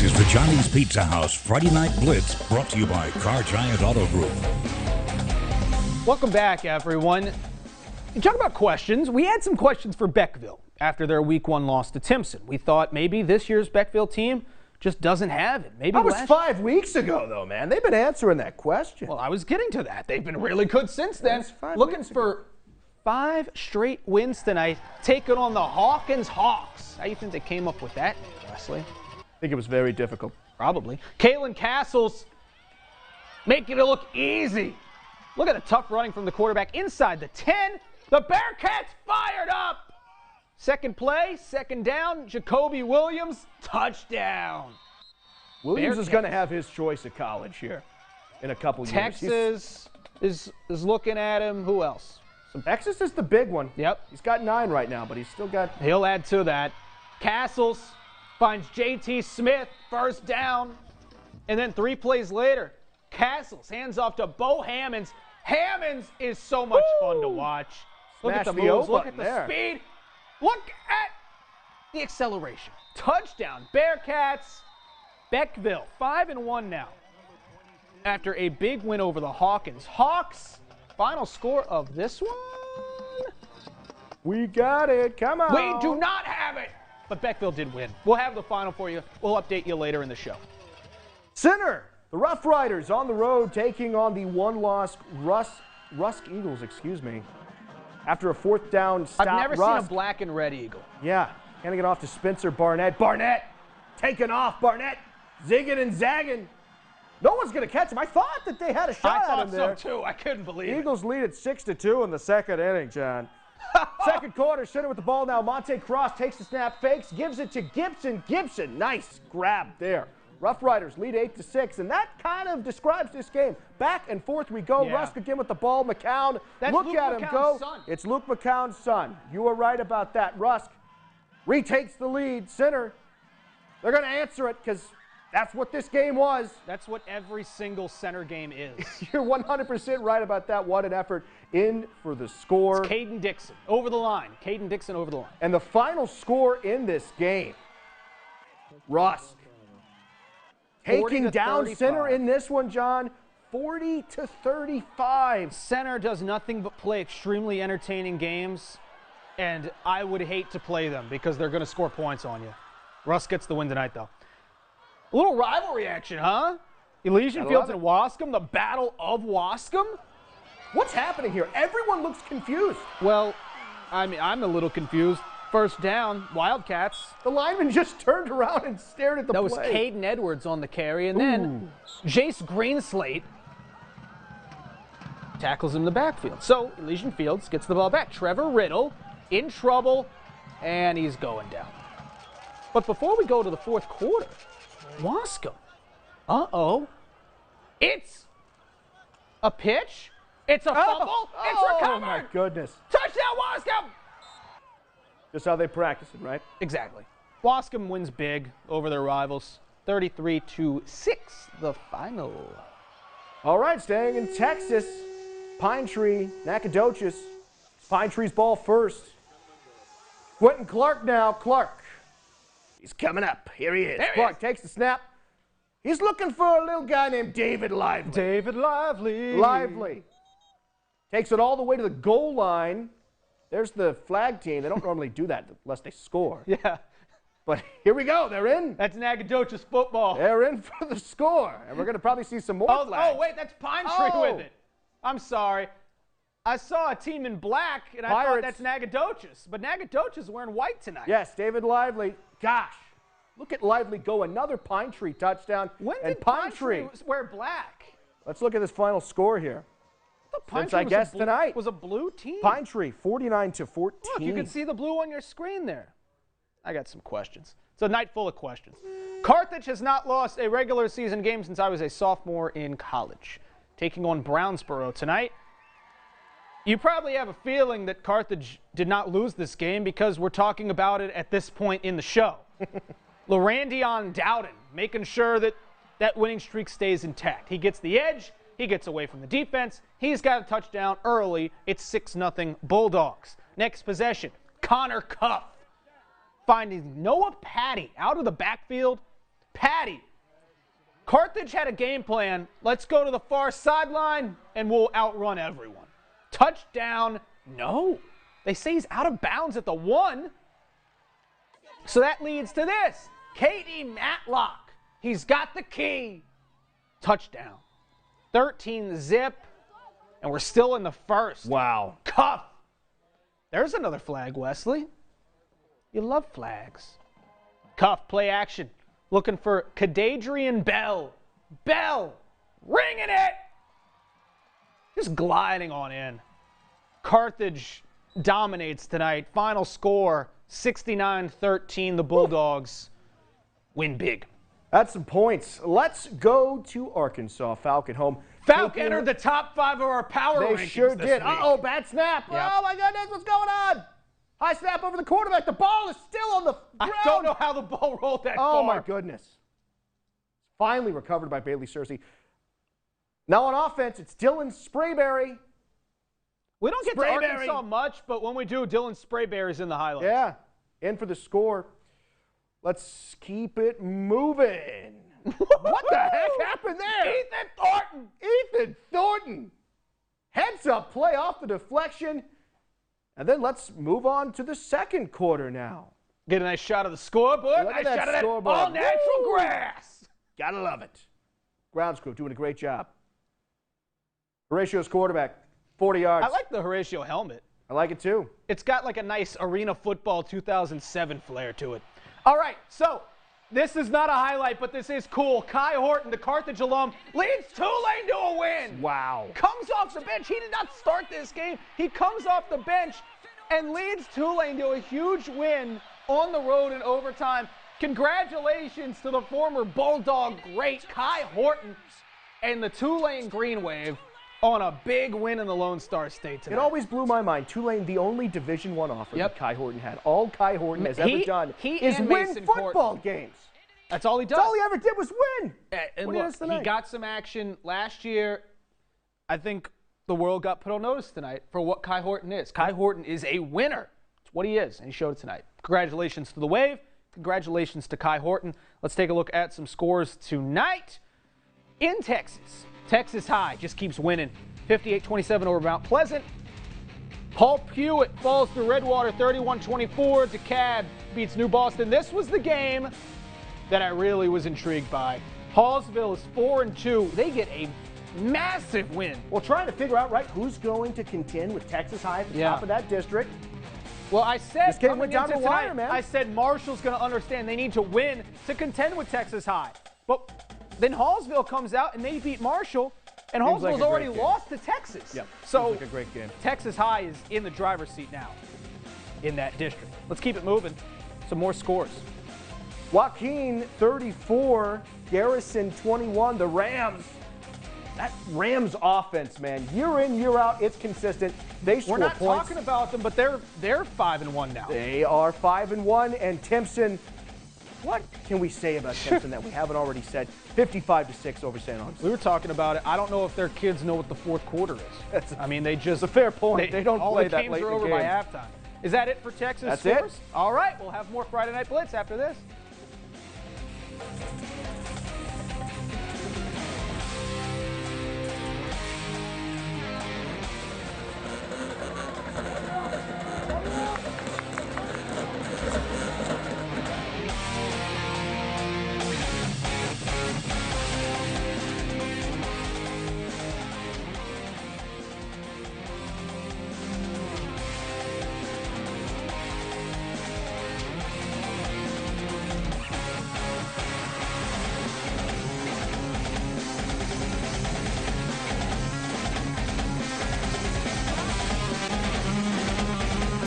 is the Chinese Pizza House Friday Night Blitz, brought to you by Car Giant Auto Group. Welcome back, everyone. You talk about questions. We had some questions for Beckville after their Week 1 loss to Timpson. We thought maybe this year's Beckville team just doesn't have it. Maybe that was 5 weeks ago, though, man. They've been answering that question. Well, I was getting to that. They've been really good since then. Looking for 5 straight wins tonight, taking on the Hawkins Hawks. How do you think they came up with that name, Wesley? I think it was very difficult. Probably. Kalen Castles making it look easy. Look at the tough running from the quarterback inside the 10. The Bearcats fired up. Second play, second down, Jacoby Williams, touchdown. Williams is going to have his choice at college here in a couple years. Texas is looking at him. Who else? Texas is the big one. Yep. He's got 9 right now, but he's still got... He'll add to that. Castles finds J.T. Smith, first down. And then 3 plays later, Castles hands off to Bo Hammonds. Hammonds is so much fun to watch. Look at the moves, look at the speed. Look at the acceleration. Touchdown, Bearcats. Beckville, 5-1 now. After a big win over the Hawkins. Hawks, final score of this one? We got it, come on. We do not have it, but Beckville did win. We'll have the final for you. We'll update you later in the show. Center, the Rough Riders on the road taking on the 1-loss Rusk Eagles, after a 4th down stop. I've never seen a black and red eagle. Yeah, handing it off to Spencer Barnett. Barnett taking off. Barnett zigging and zagging. No one's going to catch him. I thought that they had a shot at him there. I thought so, too. I couldn't believe it. Eagles lead at 6-2 in the second inning, John. Second quarter, Center with the ball now. Monte Cross takes the snap, fakes, gives it to Gibson. Gibson, nice grab there. Rough Riders lead 8-6, and that kind of describes this game. Back and forth we go. Yeah. Rusk again with the ball. McCown, look at him go. Son. It's Luke McCown's son. You were right about that. Rusk retakes the lead. Center, they're going to answer it because that's what this game was. That's what every single center game is. You're 100% right about that. What an effort. In for the score. It's Caden Dixon over the line. Caden Dixon over the line. And the final score in this game, Rusk taking down 40-35. Center in this one, John, 40-35. Center does nothing but play extremely entertaining games, and I would hate to play them because they're going to score points on you. Russ gets the win tonight, though. A little rivalry action, huh? Elysian Fields and Wascom, the Battle of Wascom? What's happening here? Everyone looks confused. Well, I mean, I'm a little confused. First down, Wildcats. The lineman just turned around and stared at the play. That was Caden Edwards on the carry, and then Jace Greenslate tackles him in the backfield. So Elysian Fields gets the ball back. Trevor Riddle in trouble, and he's going down. But before we go to the fourth quarter, Wascom. It's a pitch. It's a fumble. It's recovered. Oh, my goodness. Touchdown, Wascom. Just how they practice it, right? Exactly. Wascom wins big over their rivals. 33-6, the final. All right, staying in Texas. Pine Tree, Nacogdoches. Pine Tree's ball first. Quentin Clark now. Clark. He's coming up. Here he is. Clark takes the snap. He's looking for a little guy named David Lively. David Lively. Lively. Takes it all the way to the goal line. There's the flag team. They don't normally do that unless they score. Yeah. But here we go. They're in. That's Nacogdoches football. They're in for the score. And we're going to probably see some more flags. Oh, wait, that's Pine Tree with it. I'm sorry. I saw a team in black, and I thought that's Nacogdoches. But Nacogdoches is wearing white tonight. Yes, David Lively. Gosh, look at Lively go. Another Pine Tree touchdown. When did Pine Tree wear black? Let's look at this final score here. Since I guess tonight was a blue team. Pine Tree 49-14. Look, you can see the blue on your screen there. I got some questions. It's a night full of questions. Carthage has not lost a regular season game since I was a sophomore in college. Taking on Brownsboro tonight. You probably have a feeling that Carthage did not lose this game because we're talking about it at this point in the show. LaRandion Dowden making sure that that winning streak stays intact. He gets the edge. He gets away from the defense. He's got a touchdown early. It's 6-0 Bulldogs. Next possession, Connor Cuff finding Noah Patty out of the backfield Patty. Carthage had a game plan. Let's go to the far sideline, and we'll outrun everyone. Touchdown. No. They say he's out of bounds at the 1. So that leads to this. K.D. Matlock. He's got the key. Touchdown. 13-zip, and we're still in the first. Wow. Cuff. There's another flag, Wesley. You love flags. Cuff, play action. Looking for Kadadrian Bell. Bell, ringing it. Just gliding on in. Carthage dominates tonight. Final score, 69-13. The Bulldogs win big. That's some points. Let's go to Arkansas. Falcon home. Falcon entered the top 5 of our power rankings. They sure this did. week. Uh-oh, bad snap. Yep. Oh, my goodness, what's going on? High snap over the quarterback. The ball is still on the ground. I don't know how the ball rolled that far. Oh, my goodness. Finally recovered by Bailey Searcy. Now on offense, it's Dylan Sprayberry. We don't get to Arkansas much, but when we do, Dylan Sprayberry's in the highlights. Yeah, in for the score. Let's keep it moving. What the heck happened there? Ethan Horton. Ethan Horton. Heads up play off the deflection. And then let's move on to the second quarter now. Get a nice shot of the scoreboard. Look Nice at that shot of that scoreboard. all-natural Woo! grass. Gotta love it. Grounds crew doing a great job. Horatio's quarterback, 40 yards. I like the Horatio helmet. I like it too. It's got like a nice Arena Football 2007 flair to it. All right, so this is not a highlight, but this is cool. Kai Horton, the Carthage alum, leads Tulane to a win. Wow. Comes off the bench. He did not start this game. He comes off the bench and leads Tulane to a huge win on the road in overtime. Congratulations to the former Bulldog great Kai Horton and the Tulane Green Wave on a big win in the Lone Star State tonight. It always blew my mind. Tulane, the only Division I offer that Kai Horton had. All Kai Horton has ever done is win football games. That's all he does. That's all he ever did was win. And what look, he got some action last year. I think the world got put on notice tonight for what Kai Horton is. Kai Horton is a winner. It's what he is, and he showed it tonight. Congratulations to the Wave. Congratulations to Kai Horton. Let's take a look at some scores tonight in Texas. Texas High just keeps winning. 58-27 over Mount Pleasant. Paul Pewitt falls to Redwater 31-24. DeKalb beats New Boston. This was the game that I really was intrigued by. Hallsville is 4-2. They get a massive win. Well, trying to figure out, right, who's going to contend with Texas High at the top of that district. Well, I said this game went down the wire, man. I said Marshall's going to understand they need to win to contend with Texas High. But then Hallsville comes out and they beat Marshall, and Hallsville's already lost to Texas. Yep. So like a great game. Texas High is in the driver's seat now in that district. Let's keep it moving. Some more scores. Joaquin 34, Garrison 21. The Rams. That Rams offense, man, year in, year out, it's consistent. They score points. We're not talking about them, but they're 5-1 now. They are 5-1, and Timpson. What can we say about Timpson that we haven't already said? 55-6 over St. Augustine. We were talking about it. I don't know if their kids know what the fourth quarter is. I mean, they just. It's a fair point. They don't play that late in the game. All the games are over by halftime. Is that it for Texas scores? It. All right, we'll have more Friday Night Blitz after this.